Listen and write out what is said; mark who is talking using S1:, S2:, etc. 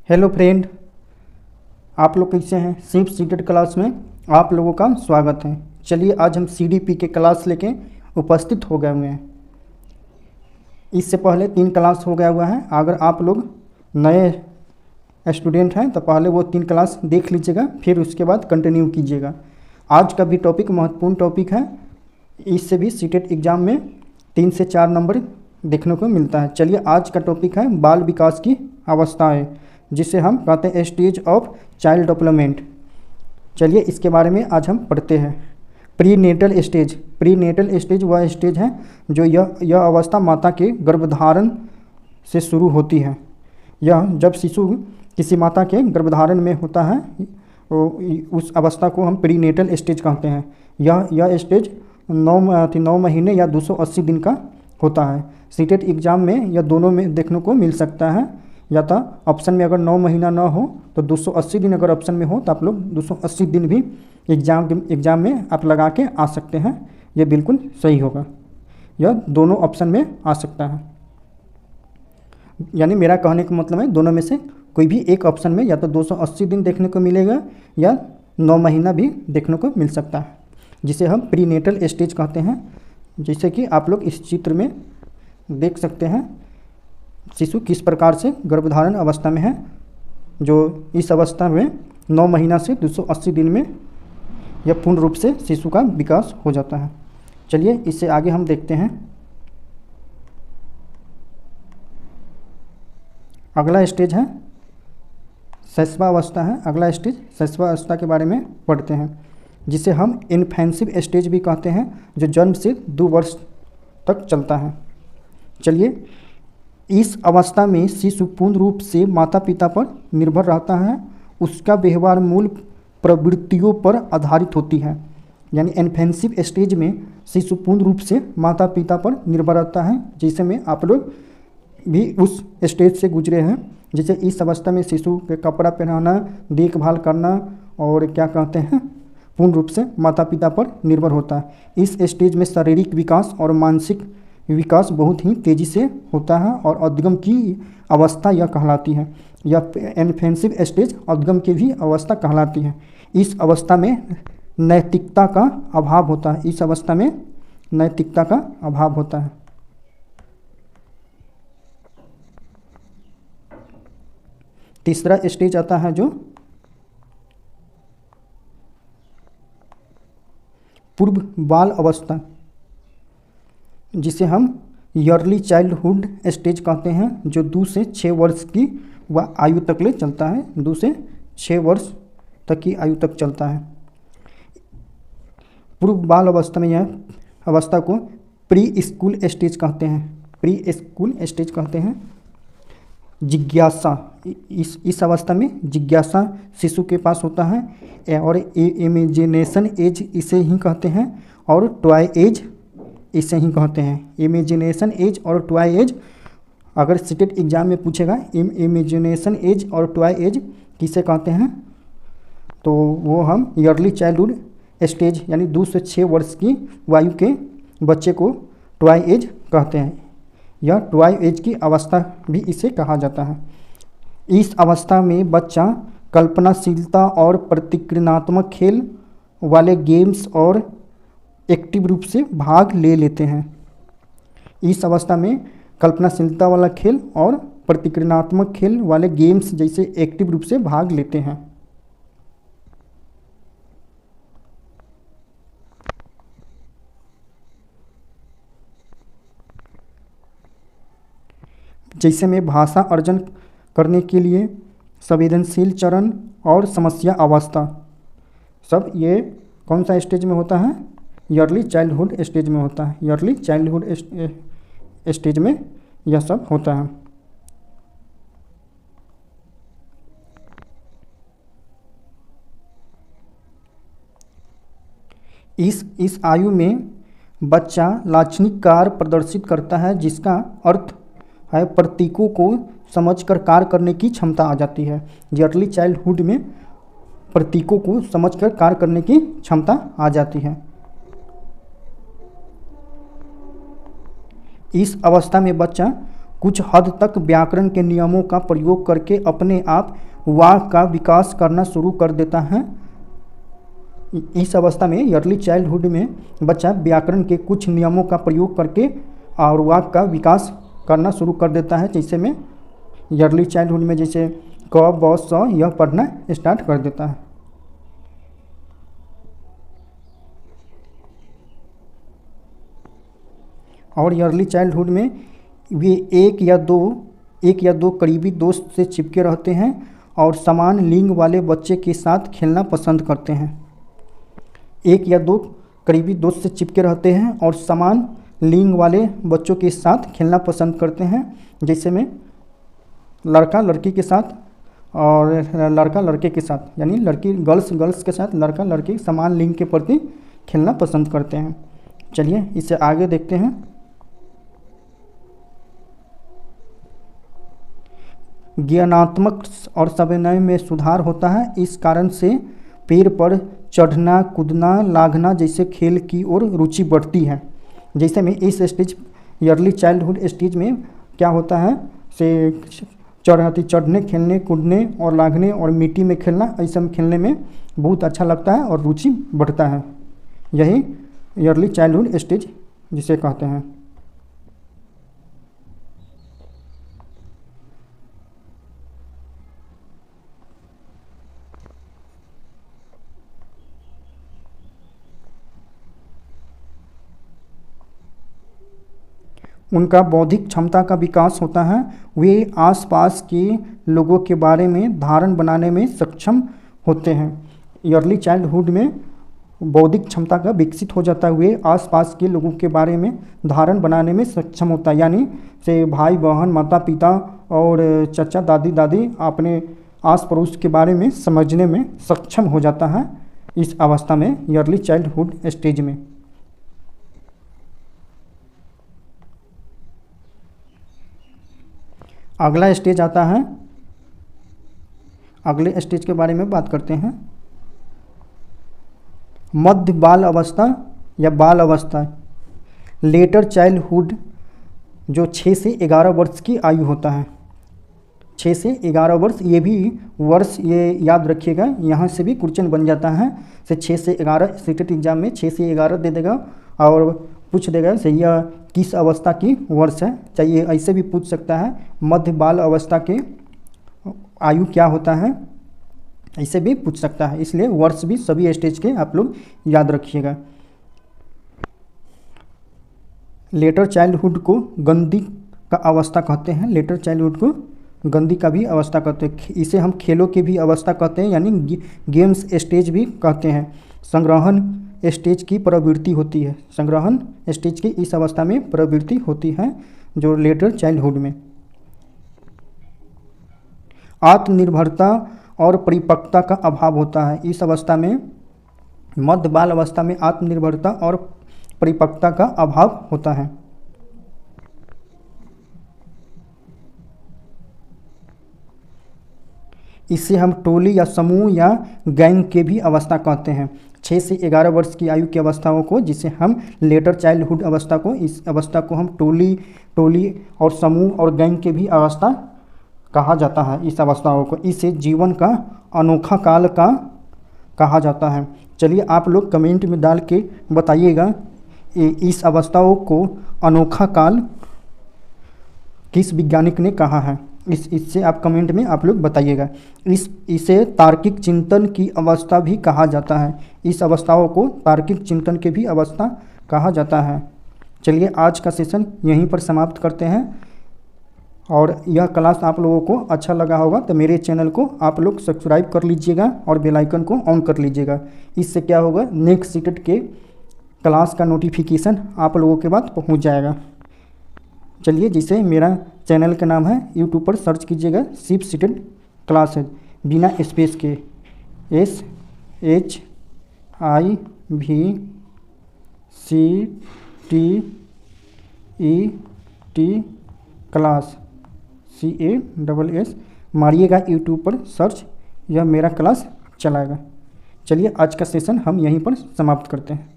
S1: Hello friend, आप लोग कैसे हैं। सिर्फ सीटेड क्लास में आप लोगों का स्वागत है। चलिए आज हम सीडीपी के क्लास लेके उपस्थित हो गए हुए हैं। इससे पहले 3 क्लास हो गया हुआ है। अगर आप लोग नए स्टूडेंट हैं तो पहले वो 3 क्लास देख लीजिएगा, फिर उसके बाद कंटिन्यू कीजिएगा। आज का भी टॉपिक महत्वपूर्ण टॉपिक है। इससे भी सीटेड एग्ज़ाम में 3 से 4 नंबर देखने को मिलता है। चलिए आज का टॉपिक है बाल विकास की अवस्थाएं, जिसे हम कहते हैं स्टेज ऑफ चाइल्ड डेवलपमेंट। चलिए इसके बारे में आज हम पढ़ते हैं। Prenatal stage. प्रीनेटल स्टेज वह स्टेज है जो यह अवस्था माता के गर्भधारण से शुरू होती है। यह जब शिशु किसी माता के गर्भधारण में होता है तो उस अवस्था को हम प्रीनेटल स्टेज कहते हैं। यह स्टेज 9 महीने या 280 दिन का होता है। सीटेड एग्ज़ाम में यह दोनों में देखने को मिल सकता है। या तो ऑप्शन में अगर 9 महीना ना हो तो 280 दिन अगर ऑप्शन में हो तो आप लोग 280 दिन भी एग्ज़ाम में आप लगा के आ सकते हैं। ये बिल्कुल सही होगा। यह दोनों ऑप्शन में आ सकता है। यानी मेरा कहने का मतलब है दोनों में से कोई भी एक ऑप्शन में या तो 280 दिन देखने को मिलेगा या 9 महीना भी देखने को मिल सकता है, जिसे हम प्रीनेटल स्टेज कहते हैं। जैसे कि आप लोग इस चित्र में देख सकते हैं शिशु किस प्रकार से गर्भधारण अवस्था में है, जो इस अवस्था में 9 महीना से 280 दिन में यह पूर्ण रूप से शिशु का विकास हो जाता है। चलिए इससे आगे हम देखते हैं। अगला स्टेज है शैशवावस्था है। अगला स्टेज शैशवावस्था के बारे में पढ़ते हैं, जिसे हम इन्फेंसिव स्टेज भी कहते हैं, जो जन्म से 2 वर्ष तक चलता है। चलिए इस अवस्था में शिशु पूर्ण रूप से माता पिता पर निर्भर रहता है। उसका व्यवहार मूल प्रवृत्तियों पर आधारित होती है। यानी इन्फेंसिव स्टेज में शिशु पूर्ण रूप से माता पिता पर निर्भर रहता है। जैसे में आप लोग भी उस स्टेज से गुजरे हैं। जैसे इस अवस्था में शिशु के कपड़ा पहनाना, देखभाल करना और क्या कहते हैं पूर्ण रूप से माता पिता पर निर्भर होता है। इस स्टेज में शारीरिक विकास और मानसिक विकास बहुत ही तेज़ी से होता है और उद्गम की अवस्था यह कहलाती है। यह इन्फेंसिव स्टेज उद्गम की भी अवस्था कहलाती है। इस अवस्था में नैतिकता का अभाव होता है। इस अवस्था में नैतिकता का अभाव होता है। तीसरा स्टेज आता है जो पूर्व बाल अवस्था, जिसे हम ईयरली चाइल्डहुड स्टेज कहते हैं, जो 2 से 6 वर्ष की वह आयु तक ले चलता है। 2 से 6 वर्ष तक की आयु तक चलता है। पूर्व बाल अवस्था में यह अवस्था को प्री स्कूल स्टेज कहते हैं। प्री स्कूल स्टेज कहते हैं। जिज्ञासा, इस अवस्था में जिज्ञासा शिशु के पास होता है और इमेजिनेशन एज इसे ही कहते हैं और टॉय एज इसे ही कहते हैं। इमेजिनेशन एज और टॉय एज अगर सीटेड एग्जाम में पूछेगा इमेजिनेशन एज और टॉय एज किसे कहते हैं, तो वो हम ईयरली चाइल्डहुड स्टेज यानी 2 से 6 वर्ष की आयु के बच्चे को टॉय एज कहते हैं। यह टॉय एज की अवस्था भी इसे कहा जाता है। इस अवस्था में बच्चा कल्पनाशीलता और प्रतिक्रियात्मक खेल वाले गेम्स और एक्टिव रूप से भाग ले लेते हैं। इस अवस्था में कल्पनाशीलता वाला खेल और प्रतिक्रियात्मक खेल वाले गेम्स जैसे एक्टिव रूप से भाग लेते हैं। जैसे में भाषा अर्जन करने के लिए संवेदनशील चरण और समस्या अवस्था, सब ये कौन सा स्टेज में होता है? ईयरली चाइल्डहुड स्टेज में होता है। ईयरली चाइल्डहुड स्टेज में यह सब होता है। इस आयु में बच्चा लाक्षणिक कार्य प्रदर्शित करता है, जिसका अर्थ है प्रतीकों को समझकर कार्य करने की क्षमता आ जाती है। ईयरली चाइल्डहुड में प्रतीकों को समझकर कार्य करने की क्षमता आ जाती है। इस अवस्था में बच्चा कुछ हद तक व्याकरण के नियमों का प्रयोग करके अपने आप वाक्य का विकास करना शुरू कर देता है। इस अवस्था में अर्ली चाइल्डहुड में बच्चा व्याकरण के कुछ नियमों का प्रयोग करके और वाक्य का विकास करना शुरू कर देता है। जैसे में अर्ली चाइल्डहुड में जैसे क ब स यह पढ़ना स्टार्ट कर देता है। और अर्ली चाइल्डहुड में वे एक या दो करीबी दोस्त से चिपके रहते हैं और समान लिंग वाले बच्चे के साथ खेलना पसंद करते हैं। एक या दो करीबी दोस्त से चिपके रहते हैं और समान लिंग वाले बच्चों के साथ खेलना पसंद करते हैं। जैसे में लड़का लड़की के साथ और लड़का लड़के के साथ, यानी लड़की गर्ल्स के साथ, लड़का लड़की समान लिंग के प्रति खेलना पसंद करते हैं। चलिए इसे आगे देखते हैं। ज्ञानात्मक और संवेदनाएं में सुधार होता है। इस कारण से पेड़ पर चढ़ना, कूदना, लांघना जैसे खेल की ओर रुचि बढ़ती है। जैसे में इस स्टेज अर्ली चाइल्डहुड स्टेज में क्या होता है से चढ़ने, खेलने, कूदने और लांघने और मिट्टी में खेलना, ऐसा में खेलने में बहुत अच्छा लगता है और रुचि बढ़ता है। यही अर्ली चाइल्डहुड स्टेज जिसे कहते हैं। उनका बौद्धिक क्षमता का विकास होता है। वे आसपास के लोगों के बारे में धारणा बनाने में सक्षम होते हैं। अर्ली चाइल्डहुड में बौद्धिक क्षमता का विकसित हो जाता है। वे आसपास के लोगों के बारे में धारणा बनाने में सक्षम होता है, यानी से भाई बहन, माता पिता और चाचा दादी दादी अपने आस पड़ोस के बारे में समझने में सक्षम हो जाता है इस अवस्था में, अर्ली चाइल्डहुड स्टेज में। अगला स्टेज आता है, अगले स्टेज के बारे में बात करते हैं। मध्य बाल अवस्था या बाल अवस्था, लेटर चाइल्डहुड, जो 6 से 11 वर्ष की आयु होता है। 6 से 11 वर्ष, ये भी वर्ष ये याद रखिएगा, यहाँ से भी क्वेश्चन बन जाता है। से 6 से 11 सीटेट एग्जाम में 6 से 11 दे देगा और पूछ देगा से यह किस अवस्था की वर्ष है। चाहिए ऐसे भी पूछ सकता है, मध्य बाल अवस्था के आयु क्या होता है, ऐसे भी पूछ सकता है। इसलिए वर्ष भी सभी स्टेज के आप लोग याद रखिएगा। लेटर चाइल्डहुड को गंदी का अवस्था कहते हैं। लेटर चाइल्डहुड को गंदी का भी अवस्था कहते हैं। इसे हम खेलों की भी अवस्था कहते हैं, यानी गेम्स स्टेज भी कहते हैं। संग्रहण स्टेज की प्रवृत्ति होती है। संग्रहण स्टेज की इस अवस्था में प्रवृत्ति होती है, जो लेटर चाइल्डहुड में। आत्मनिर्भरता और परिपक्वता का अभाव होता है इस अवस्था में। मध्य बाल अवस्था में आत्मनिर्भरता और परिपक्वता का अभाव होता है। इसे हम टोली या समूह या गैंग के भी अवस्था कहते हैं। 6 से 11 वर्ष की आयु की अवस्थाओं को, जिसे हम लेटर चाइल्डहुड अवस्था को, इस अवस्था को हम टोली और समूह और गैंग के भी अवस्था कहा जाता है। इस अवस्थाओं को, इसे जीवन का अनोखा काल का कहा जाता है। चलिए आप लोग कमेंट में डाल के बताइएगा इस अवस्थाओं को अनोखा काल किस वैज्ञानिक ने कहा है। इससे आप कमेंट में आप लोग बताइएगा। इसे तार्किक चिंतन की अवस्था भी कहा जाता है। इस अवस्थाओं को तार्किक चिंतन की भी अवस्था कहा जाता है। चलिए आज का सेशन यहीं पर समाप्त करते हैं। और यह क्लास आप लोगों को अच्छा लगा होगा तो मेरे चैनल को आप लोग सब्सक्राइब कर लीजिएगा और बेल आइकन को ऑन कर लीजिएगा। इससे क्या होगा, नेक्स्ट सीटेट के क्लास का नोटिफिकेशन आप लोगों के पास पहुंच जाएगा। चलिए, जिसे मेरा चैनल का नाम है, यूट्यूब पर सर्च कीजिएगा, शिव सीटेट क्लास है, बिना स्पेस के, SHIVCTET क्लास CASS मारिएगा यूट्यूब पर सर्च, यह मेरा क्लास चलाएगा। चलिए आज का सेशन हम यहीं पर समाप्त करते हैं।